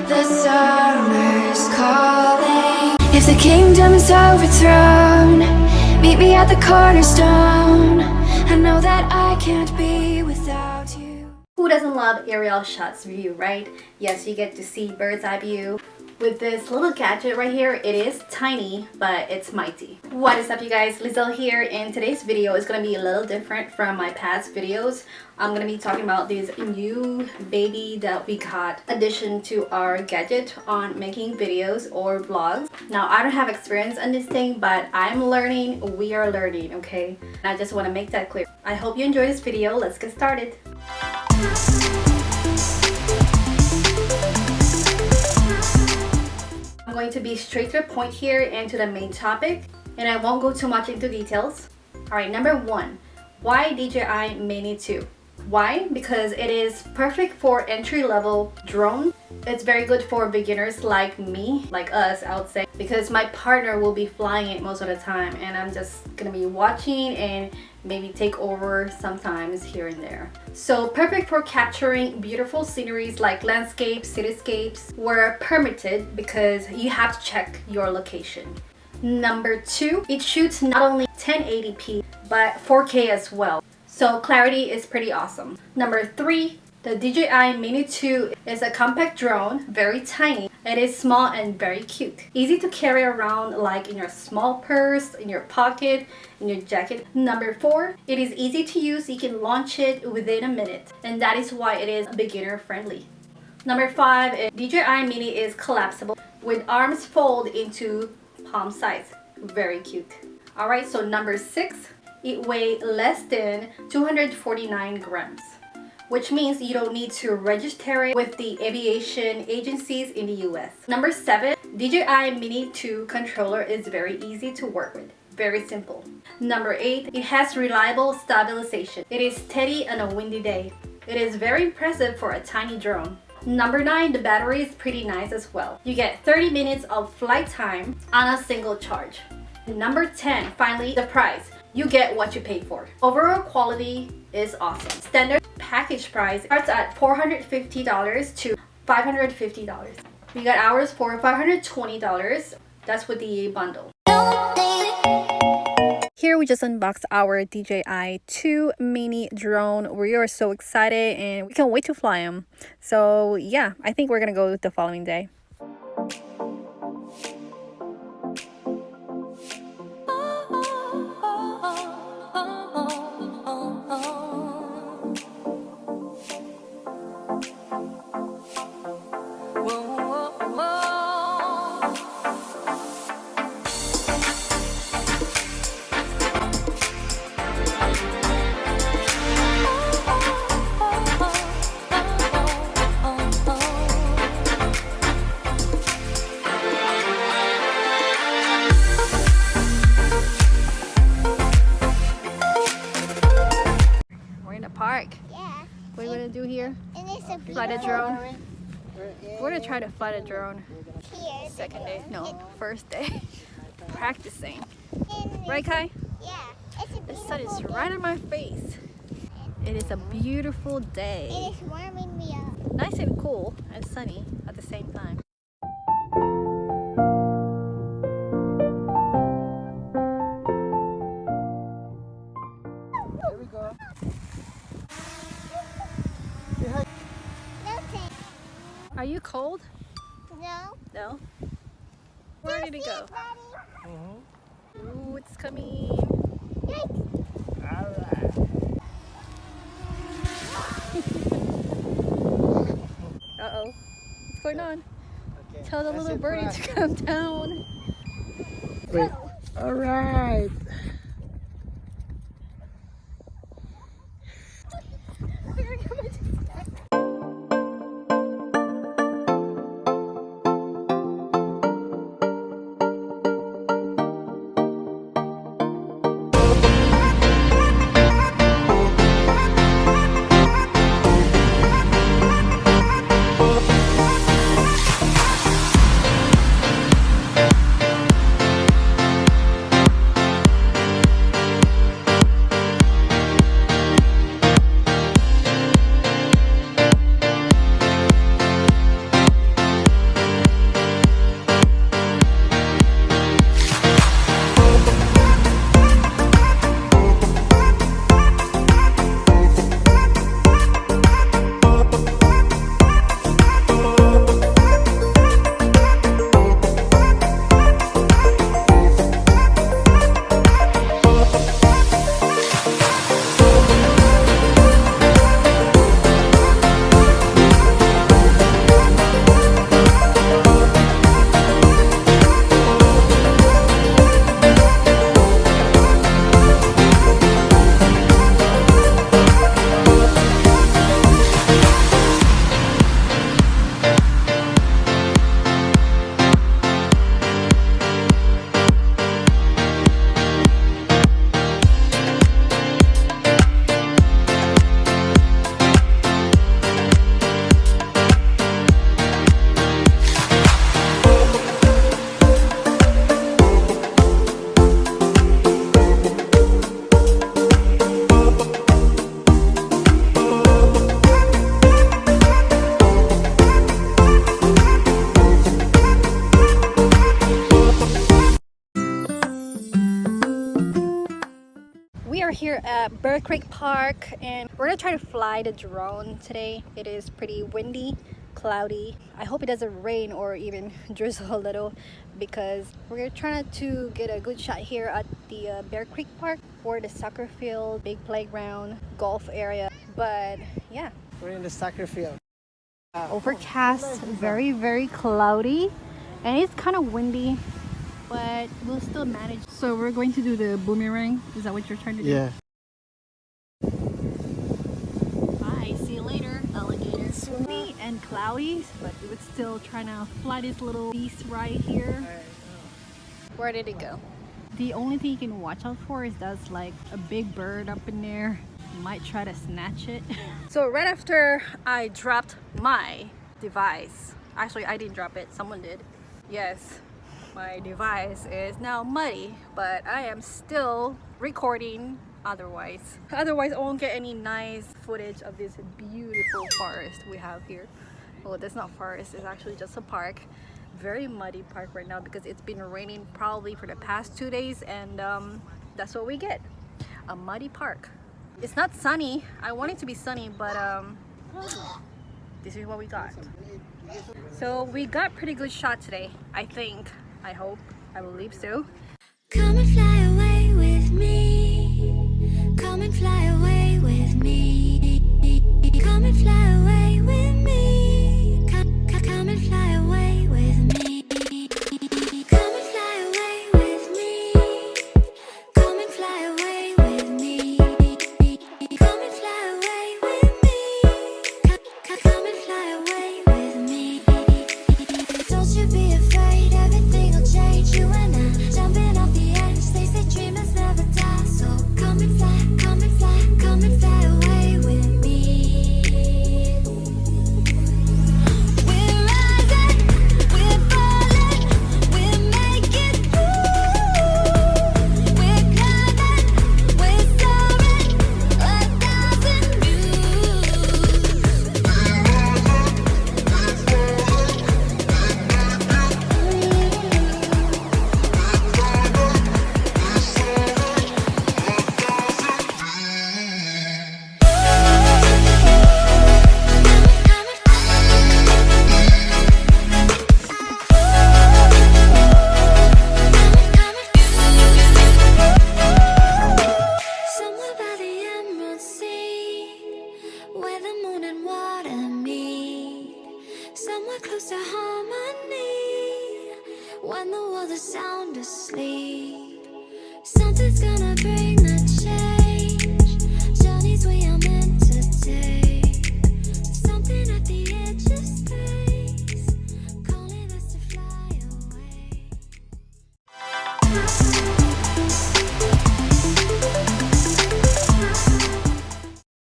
The summer's calling. If the kingdom is overthrown, meet me at the cornerstone. I know that I can't be without you. Who doesn't love aerial shots view, right? Yes, you get to see bird's eye view. With this little gadget right here, it is tiny, but it's mighty. What is up, you guys? Lizelle here, and today's video is going to be a little different from my past videos. I'm going to be talking about this new baby that we got addition to our gadget on making videos or vlogs. Now, I don't have experience on this thing, but I'm learning. We are learning, okay? And I just want to make that clear. I hope you enjoy this video. Let's get started. I'm going to be straight to the point here and to the main topic, and I won't go too much into details. Alright, number one, why DJI Mini 2? Why? Because it is perfect for entry-level drone. It's very good for beginners like me, like us, I would say, because my partner will be flying it most of the time, and I'm just gonna be watching and maybe take over sometimes here and there. So perfect for capturing beautiful sceneries like landscapes, cityscapes were permitted because you have to check your location. Number two, it shoots not only 1080p but 4K as well. So clarity is pretty awesome. Number three, the DJI Mini 2 is a compact drone, very tiny. It is small and very cute. Easy to carry around like in your small purse, in your pocket, in your jacket. Number four, it is easy to use. You can launch it within a minute, and that is why it is beginner friendly. Number five, DJI Mini is collapsible with arms fold into palm size. Very cute. Alright, so number six, it weighs less than 249 grams. Which means you don't need to register it with the aviation agencies in the US. Number seven, DJI Mini 2 controller is very easy to work with. Very simple. Number eight, it has reliable stabilization. It is steady on a windy day. It is very impressive for a tiny drone. Number nine, the battery is pretty nice as well. You get 30 minutes of flight time on a single charge. Number 10, finally, the price. You get what you pay for. Overall quality is awesome. Standard package price starts at $450 to $550. We got ours for $520. That's with the bundle. Here we just unboxed our DJI 2 mini drone. We are so excited and we can't wait to fly them. So yeah, I think we're gonna go the following day. Park. Yeah. What are you gonna do here? And it's a Fly the drone. We're gonna try to fly the drone. Here. Second day, no, first day. Practicing. And Right, Kai? yeah. It's a The sun is beautiful right on my face. It is a beautiful day. day. It is warming me up. Nice and cool and sunny at the same time. There we go. No thanks. Are you cold? No. No. Where did it go? Daddy. Ooh, it's coming. Yikes. Alright. Uh-oh. What's going on? Okay. Tell the That's little it, birdie Brad. to come down. Wait. Alright. here at Bear Creek Park, and we're gonna try to fly the drone today. It is pretty windy, cloudy. I hope it doesn't rain or even drizzle a little, because we're trying to get a good shot here at the Bear Creek Park, or the soccer field, big playground, golf area. But yeah, We're in the soccer field. overcast, very cloudy, and it's kind of windy, but we'll still manage. So we're going to do the boomerang. Is that what you're trying to do? Yeah. Bye, see you later, alligator. It's windy and cloudy, but we're still trying to fly this little beast right here. Where did it go? The only thing you can watch out for is that's like a big bird up in there. You might try to snatch it. So right after I dropped my device, actually I didn't drop it, someone did. Yes, my device is now muddy, but I am still recording. Otherwise I won't get any nice footage of this beautiful forest we have here. Well, that's not forest, it's actually just a park. Very muddy park right now because it's been raining probably for the past 2 days, and that's what we get, a muddy park. It's not sunny. I want it to be sunny, but this is what we got. So we got pretty good shot today, I think. I hope, I believe so. Come and fly away with me. Come and fly away with me. Come and fly away with me. Come and fly away with me. Come and fly away with me. Come and fly away with me. Come and fly away with me. Come and fly away with me. Don't you be afraid, everything will change. You and I jumping off the edge. They say dreamers never die. So come and fly, come and fly, come and fly away with me. We're rising, we're falling, we're making through. We're climbing, we're soaring, 1,000 views. Somewhere by the Emerald Sea, where the moon and water meet. Somewhere close to harmony, when the world is sound asleep. Something's gonna bring the change, journeys we are meant to take.